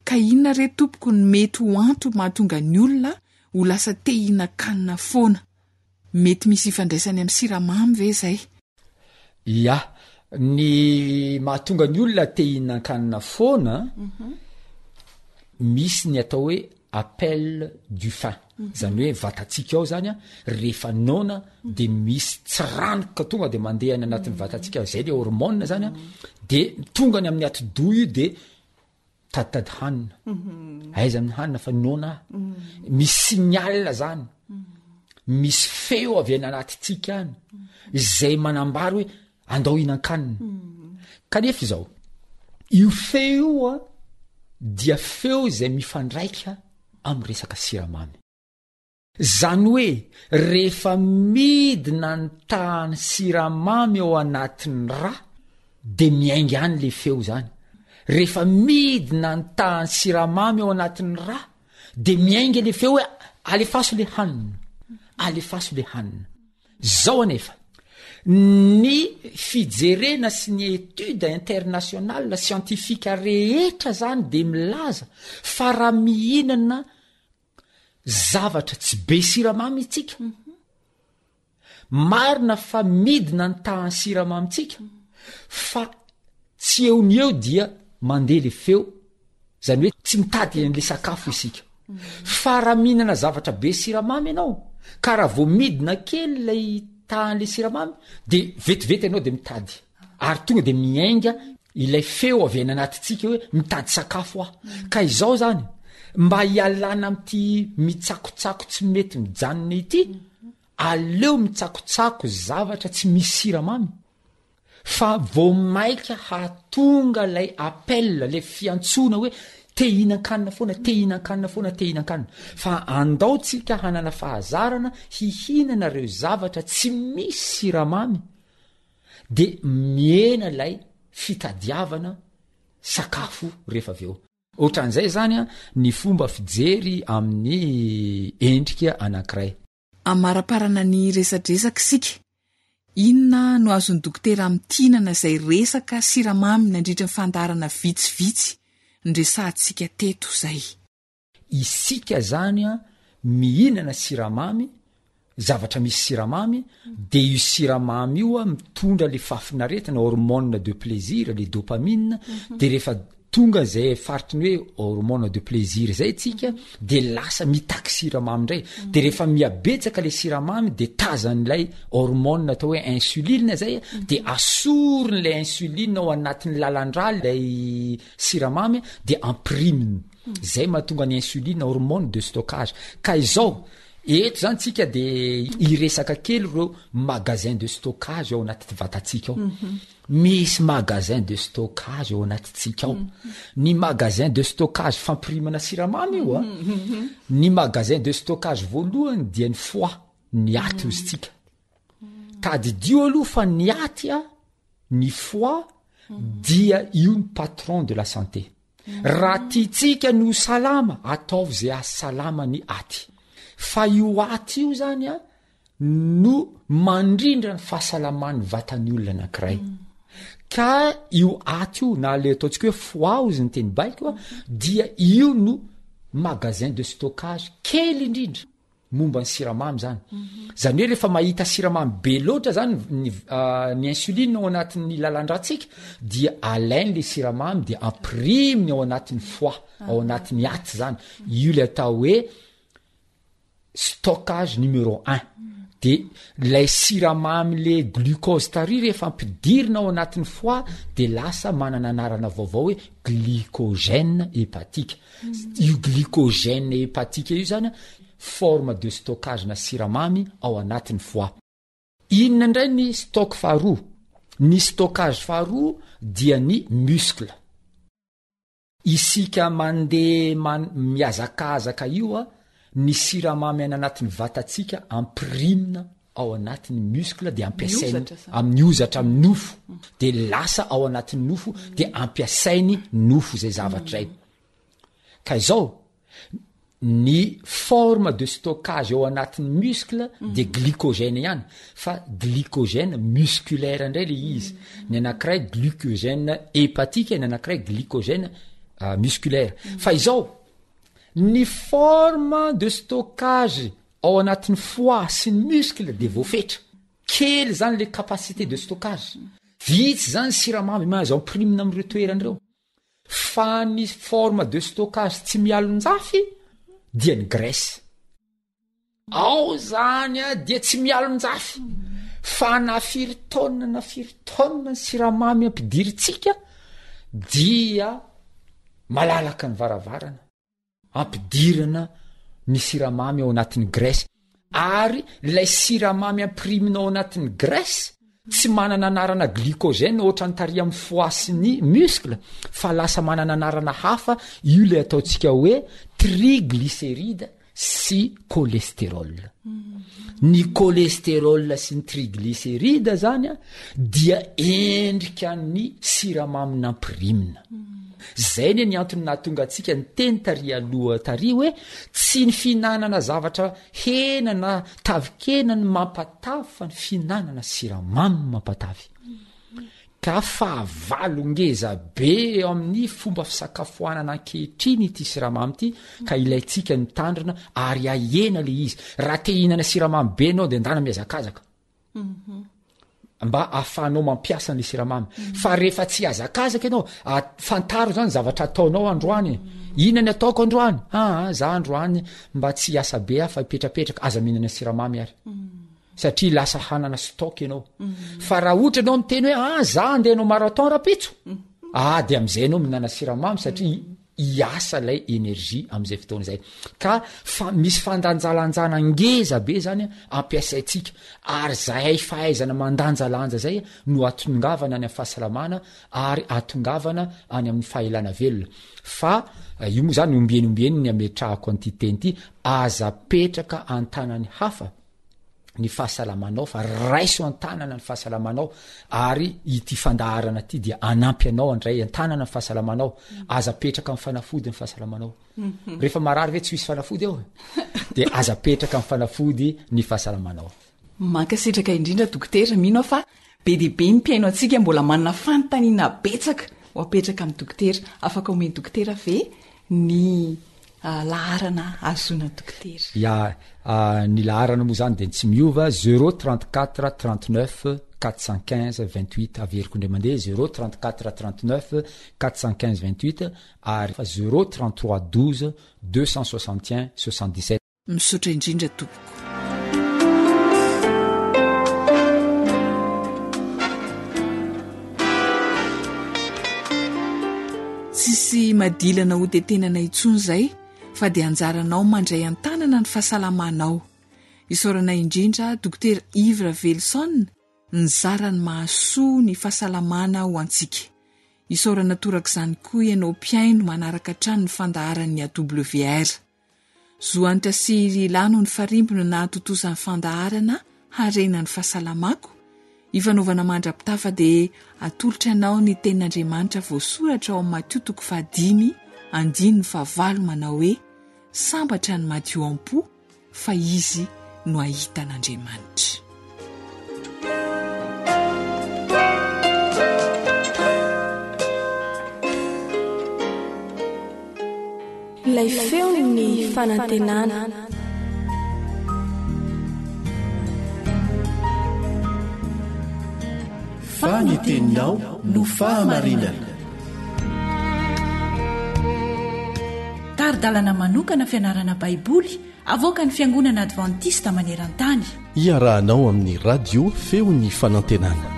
ka inona re tompoko ny mety ho anto mahatonga ny olona ho lasa te-hinan-kanina foana mety misy ifandraisany amin'ny siramamy ve zay ia ny mahatonga ny olona te-hinan-kanina foana misy ny atao hoe appel du faim zany hoe vatatsika ao zany a rehefa nona de misy tsiranoka tonga de mandeha any anatin'ny vatatsika zay le hormone zany a de tonga ny amin'ny ati-do io de taditady hanina aiza amin'ny hanina fa nona misy signal zany misy feo avy any anatitsika any zay manambary hoe andao hinan-kanina kanefa izao io feo io a dia feo zay mifandraika amin'ny resaka siramamy zany hoe rehefa midina ny tany siramamy ao anatin'ny ra de miainga any le feo zany rehefa midina ny tany siramamy ao anatin'ny ra de miainga le feo hoe alefaso le hanina zao anefa ny fijerena sy ny étude internationale scientifique rehetra zany de milaza fa raha mihinana zavatra tsy be siramamy itsika marina fa midina ny tany siramamy tsika fa tsy eo ny eo dia mandeha le feo zany hoe tsy mitady an'le sakafo isika fa raha mihinana zavatra be siramamy ianao ka raha vo midina kely lay tahan'le siramamy de vetivety ianao de mitady ary tonga de miainga ilay feo avy any anatitsika hoe mitady sakafo ka izao zany mba hialana am'ty mitsakotsako tsy mety mijanona ity aleo mitsakotsako zavatra tsy misy siramamy fa vo maika hatonga lay appel le fiantsona hoe te-hinan-kanina foana fa andao tsika hanana fahazarana hihinana reo zavatra tsy misy siramamy de miena lay fitadiavana sakafo rehefa aveo ohatran'izay zany a ny fomba fijery amin'ny endrika anankiray amaraparana ny resadresaka sika inona no azony dokotera amin'tinana zay resaka siramamy nandritra ny fandarana vitsivitsy ndresantsika teto zay isika zany a mihinana siramamy zavatra misy siramamy de io siramamy io a mitondra le fafinaretana hormone de plaisir le dopamine de rehefa tonga zay faritry ny hoe hormone de plaisir zay tsika de lasa mitaky siramamy ndray de rehefa miabetsaka le siramamy de tazan'lay hormone atao hoe insuline zay de asorin'lay insuline ao anatin'ny lalandra lay siramamy de ampriminy zay mahatonga ny insuline hormone de stockage ka izao eto zany tsika de iresaka kely reo magasin de stockage ao anaty vatatsika ao misy magasin de stockage ao anatitsika ao ny magasin de stockage fampirimana siramamy io a ny magasin de stockage voalohany dia ny foie ny aty ozy tsika tadidio aloha fa ny aty a ny foie dia io ny patron de la santé raha tiatsika ny ho salama ataovy zay asalama ny aty fa io aty io zany a no mandrindra ny fahasalaman'ny vatany olona anankiray ka io aty io na le ataontsika hoe foie ozy ny teny baiko a dia io no magasin de stockage kely indrindra momba ny siramamy zany zany hoe rehefa mahita siramamy be loatra zany ny insuline ao anatin'ny lalandratsika dia alainy le siramamy de ampriminy ao anatin'ny foie ao anatin'ny aty zany io le atao hoe stockage numéro 1 de lay siramamy le glucose tary rehefa ampidirina ao anatin'ny foie de lasa manana anarana vaovao hoe glycogène hépatique io glycogène hépatique io zany forme de stockage na siramamy ao anatin'ny foie inona indray ny stock faharoa ny stockage faharoa dia ny muscle isika mandeha miazakazaka io a ny siramamy any anatin'ny vatatsika amprimina ao anatin'ny muskle de ampiasainy amin'ny ozatra amin'ny nofo de lasa ao anatin'ny nofo de ampiasainy nofo zay zavatra zay ka izao ny forme de stockage ao anatin'ny muskle de glycogène ihany fa glycogène musculaire indray le izy ny anankiray glycogène hépatique ny anankiray glycogène musculaire fa izao ny forme de stockage ao anatin'ny foie sy ny muscle de voafetra kely zany le capacité de stockage vitsy zany siramamy mahazo amprimina am'ireo toeran'ireo fa ny forme de stockage tsy mialonjafy dia ny graisse ao zany a dia tsy mialonjafy fa nafiry taonina ny siramamy ampidiritsika dia malalaka ny varavarana ampidirana ny siramamy ao anatin'ny graisse ary ilay siramamy ampirimina ao anatin'ny graisse tsy manana anarana glycogène ohatra ny taria amin'ny foie sy ny muscle fa lasa manana anarana hafa io le ataontsika hoe triglycéride sy cholestérol ny cholestérol sy ny triglycéride zany a dia endrika ny siramamy nampirimina zay ny antony nahatonga atsika ny teny taria aloha taria hoe tsy ny fihinanana zavatra hena na tavikena ny mampatavy fa ny fihinanana siramamy mampatavy ka fahavalongeza be amin'ny fomba fisakafoanana ankehitriny ity siramamy ity ka ilaitsika mitandrina ary ahena le izy raha te hihinana siramamy be anao de andana miazakazaka mba ahafahanao mampiasa ny siramamy fa rehefa tsy azakazaka ianao fantaro zany zavatra ataonao androany ina ny ataoko androany za androany mba tsy asa be fa ipetrapetraka aza mihinana siramamy ary satria lasa hanana stock ianao fa raha ohatra ianao miteny hoe za andeha anao marathon rapitso de am'izay anao mihinana siramamy satria iasa lay energie am'izay fotoana zay ka fa misy fandanjalanjana ngeza be zany ampiasaitsika ary zay fahaizana mandanjalanja zay no atongavana any amin'ny fahasalamana ary atongavana any amin'ny fahaelana velona fa io moa zany ombieny ny ametrahako antyteny ity aza petraka antanany hafa ny fahasalamanao fa raiso antanana ny fahasalamanao ary ity fandaharana ty dia anampy anao andray antanana ny fahasalamanao aza petraka amin'ny fanafody ny fahasalamanao rehefa marary ve tsy misy fanafody eo de aza petraka amin'ny fanafody ny fahasalamanao mankasitraka indrindra dokotera mino fa be de be mpiaino atsika mbola manana fanontaniana betsaka ho apetraka amin'ny dokotera afaka omeny dokotera ve ny laharana azona dokotera ny laharana moa zany de tsy miova 034 39 415 28 averiko indray mandeha 034 39 415 28 ary 033 12 261 77 misotra indrindra tompoko tsisy madilana ho tetenana intsony zay fa dia anjaranao mandray an-tanana ny fahasalamanao isaorana indrindra dokotera Ivra Velson ny zarany mahasoa ny fahasalamana ho antsika isaorana toraka izany koa ianao mpiaino manaraka trano ny fandaharan'ny AWR zoanitra siry ilano ny farimbona na totosany fandaharana harena ny fahasalamako ifanaovana mandra-pitafa dia atolotra anao ny tenin'Andriamanitra voasoratra ao amin'ny Matio 5:9 manao hoe sambatra ny madio am-po fa izy no ahitan'Andriamanitra. Ilay feo ny fanantenana. Faniteninao no fahamarinana. Taridalana manokana fianarana baiboly avoaka ny fiangonana Adventista maneran-tany. Iarahanao amin'ny radio feo ny fanantenana.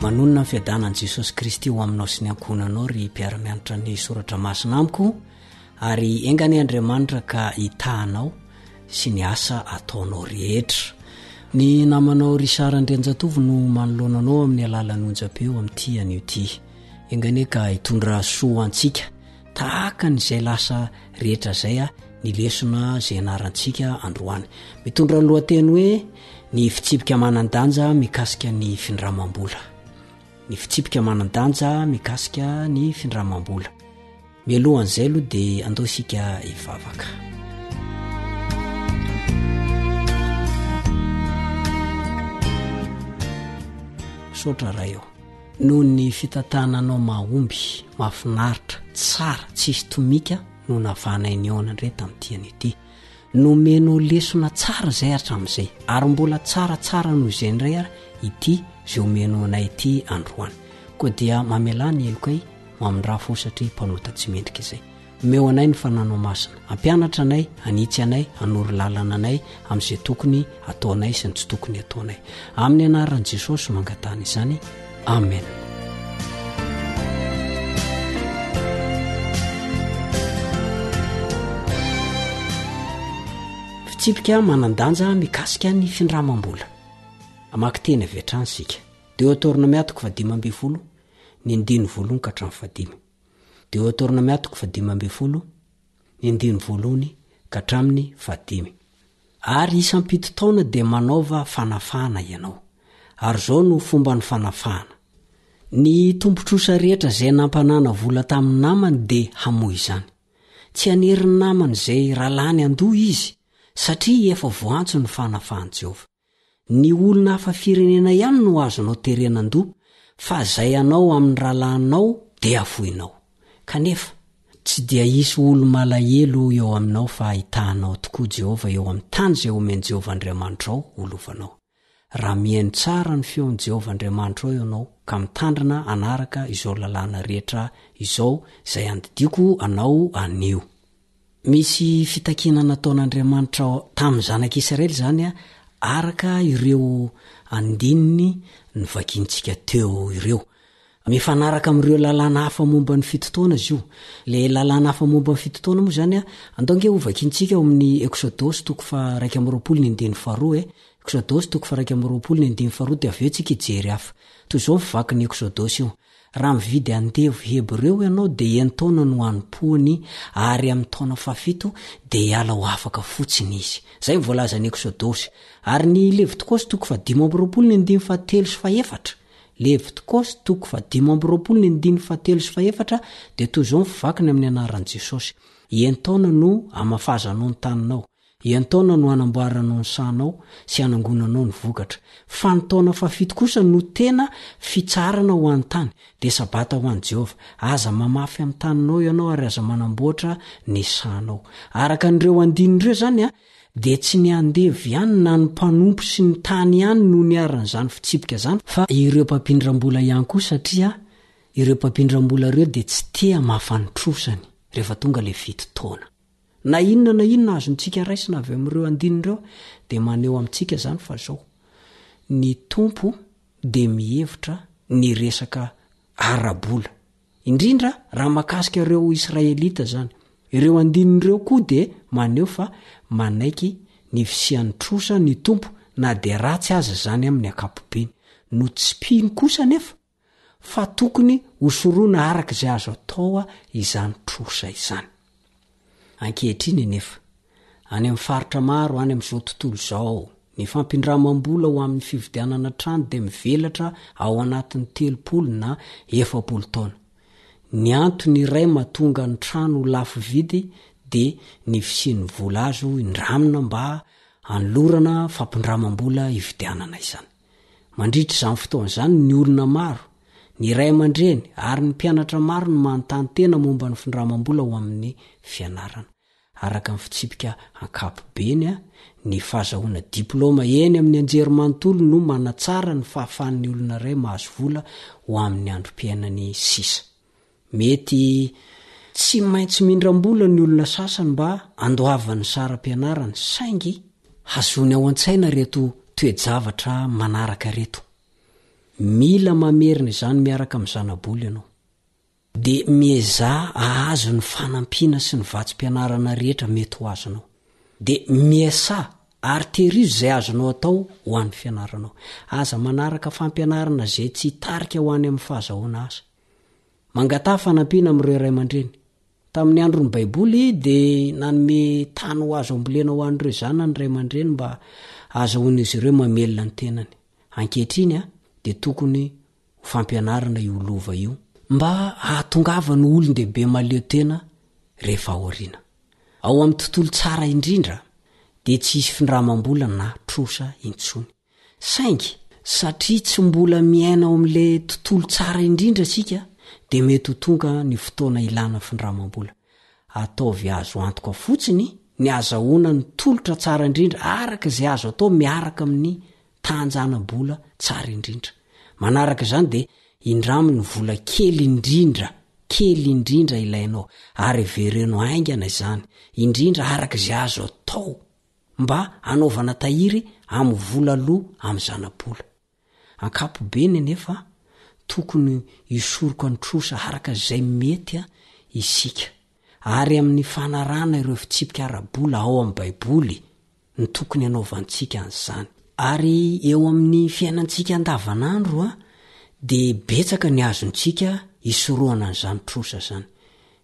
manonona ny fiadanan'i Jesosy Kristy ho aminao sy ny ankonanao ry mpiara-mianatra ny soratra masina amiko ary engany Andriamanitra ka hitahanao sy ny asa ataonao rehetra. ny namanao risarandrenjatovo no manoloananao amin'ny alalan'onjapeo amin'ity an'io ty engane ka hitondra soa antsika tahaka n'izay lasa rehetra zay a ny lesona zay anarantsika androany mitondra lohateny hoe ny fitsipika manandanja mikasika ny findramam-bola ny fitsipika manandanja mikasika ny findramam-bola mialohan'izay aloha dia andao isika hivavaka sotra raha eo noho ny fitantananao mahomby mahafinaritra tsara tsisy tomika no nafanay ny onandre tamin'ity ity nomeno lesona tsara zay hatramin'izay ary mbola tsaratsara noho izay ndray ary ity zay omeno anay ity androany koa dia mamelany elokay mamindra fo satria mpanota tsy mendrika izay omeo anay ny fananao masina ampianatra anay anitsy anay anory lalana anay amin'izay tokony ataonay sy ny tsy tokony ataonay amin'ny anaran'i Jesosy mangatana izany amen. Fitsipika manandanja mikasika ny findramam-bola amaky teny avy hatrany sika Deutéronome 10:12 ny 10:1 ka hatramin'ny 10 Deutéronome 10:12 ny 10:1 ka hatramin'ny 10 ary isam-pito taona dia manaova fanafahana ianao ary zao no fomba ny fanafahana ny tombotrosa rehetra zay nampanana vola tamin'ny namany dia hamoy izany tsy hanery namany zay ralany andoha izy satria efa voantso ny fanafahan Jehova ny olona hafa firenena ihany no azonao terenandoha fa zay anao amin'ny ralanao dia afoinao kanefa tsy dia isy olo malahelo eo aminao fa ahitahanao tokoa Jehova eo amin'ny tany zay omeny Jehova Andriamanitra ao olovanao raha mihaino tsara ny feon'i Jehova Andriamanitra ao ianao ka mitandrina anaraka izao lalàna rehetra izao zay andidiko anao anio misy fitakina nataon'Andriamanitra tamin'ny zanak'Israely zany araka ireo andininy ny vakintsika teo ireo mifanaraka amin'ireo lalàna hafa momba ny fitotoana izy io le lalàna hafa momba ny fitotoana moa zany andonge ho vakintsika amin'ny Exodosy 2:2 Exodosy 2:2 dia aveo tsika ijery hafa toy izao mivaky ny Exodosy io raha mividy andevo Hebreo ianao dia entaona no anompoany ary amin'ny taona 7 dia hiala ho afaka fotsiny izy zay mivoalaza ny Exodosy ary ny Levitikosy 5:17 Levitikosy 5:17 dia toy izao mivakiny amin'ny anaran'i Jesosy entaona no amafazanao ny taninao entaona no anamboaranao ny sanao sy anangonanao ny vokatra fa ny taona 7 kosa no tena fitsarana ho an'ny tany dia sabata ho an'i Jehova aza mamafy amin'ny taninao ianao ary aza manamboatra ny sanao araka n'ireo andinindreo zany dia tsy ny andevy ihany na ny mpanompo sy ny tany ihany no niaran'izany fitsipika zany fa ireo mpampindram-bola ihany koa satria ireo mpampindram-bola ireo dia tsy tia mafanitrosany rehefa tonga le fito taona na inona azontsika raisina avy amin'ireo andinindreo dia maneho amintsika zany fa zao ny tompo dia mihevitra ny resaka arabola indrindra raha makasika ireo Israelita zany ireo andinindreo koa dia maneho fa manaiky ny fisian'ny trosa ny tompo na dia ratsy aza zany amin'ny akapobeny no tsy piny kosa nefa fa tokony hosoroana araka izay azo atao izany trosa izany ankehitriny nefa any amin'ny faritra maro any amin'izao tontolo izao ny fampindramam-bola ho amin'ny fividianana trano dia mivelatra ao anatin'ny 30 na 70 taona ny antony iray mahatonga ny trano lafo vidy dia ny fisian'ny vola azo indramina mba anolorana fampindramam-bola hividianana izany mandritra izany fotoan'izany ny olona maro ny ray aman-dreny ary ny mpianatra maro no manontany tena momba ny findramam-bola ho amin'ny fianarana araka ny fitsipika ankapobeny ny fahazahoana diploma eny amin'ny anjerimanontolo no manatsara ny fahafahan'ny olona iray mahazo vola ho amin'ny androm-piainany sisa mety tsy maintsy mindram-bola ny olona sasany mba andoavany saram-pianarany saingy hazony ao an-tsaina reto toejavatra manaraka reto mila mamerina izany miaraka amin'ny zanabola ianao dia miezà ahazo ny fanampiana sy ny vatsim-pianarana rehetra mety ho azonao dia miesa ary tehirizo izay azonao atao ho an'ny fianaranao. Aza manaraka fampianarana zay tsy hitarika ho any amin'ny fahazahoana aza. Mangata fanampiana amin'ireo ray aman-dreny. Tamin'ny andron'ny baiboly dia nanome tany ho azo ambolena ho an'ireo zana ny ray aman-dreny mba azahoan'izy ireo mamelona ny tenany. Ankehitriny dia tokony ho fampianarana io lova io mba ahatongava ny olon-dehibe maleo tena rehefa aoriana. Ao amin'ny tontolo tsara indrindra dia tsy hisy findramam-bola na trosa intsony. Saingy satria tsy mbola miaina ao amin'ilay tontolo tsara indrindra sika dia mety ho tonga ny fotoana ilana findramam-bola. Ataovy azo antoka fotsiny ny azahoana ny tolotra tsara indrindra araka izay azo atao miaraka amin'ny tanjana-bola tsara indrindra. Manaraka izany dia indramo ny vola kely indrindra ilainao ary verenao aingana izany indrindra araka izay azo atao mba anaovana tahiry amin'ny vola loha amin'ny zana-bola. Ankapobeny nefa tokony isoroko ny trosa araka izay mety isika ary amin'ny fanarana ireo fitsipika ara-bola ao amin'ny baiboly ny tokony anaovantsika an'izany. Ary eo amin'ny fiainantsika andavanandro dia betsaka ny azontsika isoroana n'izany trosa zany.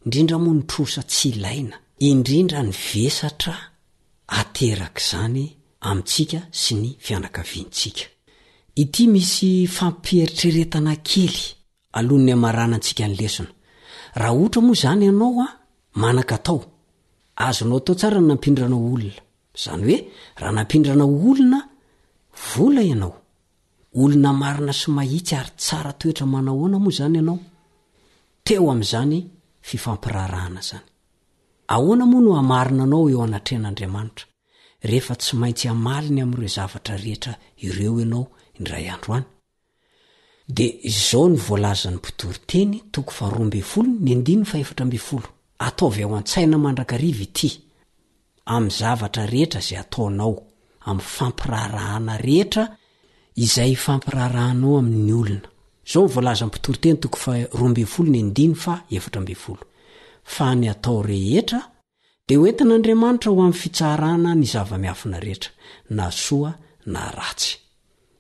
Indrindra moa ny trosa tsy ilaina, indrindra ny vesatra ateraka izany amintsika sy ny fianakaviantsika. Ity misy fampieritreretana kely alohan'ny amaranantsika ny lesona. Raha ohatra moa izany ianao manan-katao, azonao atao tsara nampindrana olona. Izany hoe raha nampindrana olona vola ianao, olona marina sy mahitsy ary tsara toetra manahoana moa izany ianao, teo amin'izany fifampirarahana zany. Ahoana moa no hamarina anao eo anatrehan'Andriamanitra rehefa tsy maintsy hamaliny amin'ireo zavatra rehetra ireo ianao indray andro any? Dia izao ny voalazan'ny mpitory-teny toko 12:4. Ataovy ao an-tsaina mandrakariva ity amin'ny zavatra rehetra izay ataonao, amin'ny fampirarahana rehetra izay fampirarahanao amin'ny olona. Izao ny voalazan'ny mpitory-teny toko 12:4. Fa ny atao rehetra dia hoentin'Andriamanitra ho amin'ny fitsarana ny zava-miafina rehetra, na soa na ratsy.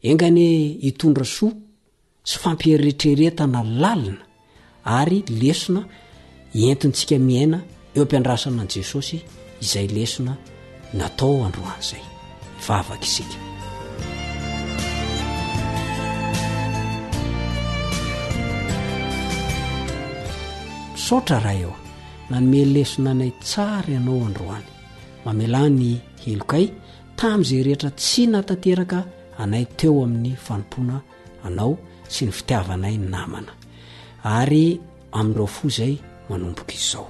Engane hitondra soa sy fampieritrretana lalina ary lesona entintsika miaina eo ampiandrasana an' Jesosy izay lesona natao androan'izay. Vavaka isika. Misaotra raha eo nanome lesona anay tsara ianao androany. Mamelany helokay tamin'izay rehetra tsy natanteraka anay teo amin'ny fanompoana anao sy ny fitiavanay namana. Ary amin'ireo fo izay manomboka izao.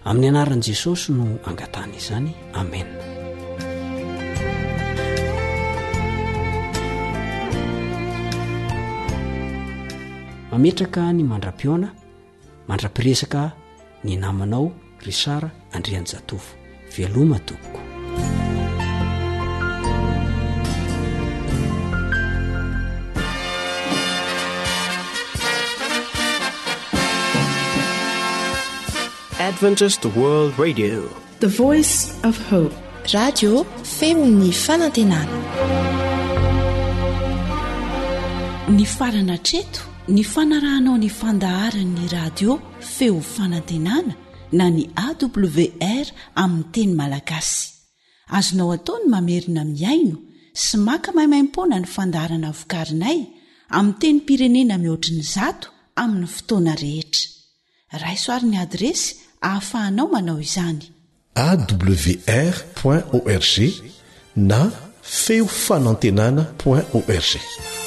Amin'ny anaran'i Jesosy no angatana izany. Amen. Mametraka ny mandra-pioana, mandra-piresaka ny namanao Risara Andrianjatovo. Veloma tompoko. Adventist World Radio, The Voice of Hope. Radio Femon'ny Fanantenana. Ny farana treto, ny fanarahanao ny fandaharan'ny radio Feo Fanantenana na ny AWR amin'ny teny malagasy. Azonao atao ny mamerina miaino sy maka maimaimpoana ny fandaharana vokarinay amin'ny teny pirenena mihoatriny 100 amin'ny fotoana rehetra. Raisoaryn'ny adresy ahafahanao manao izany: awr.org na feofanantenana.org.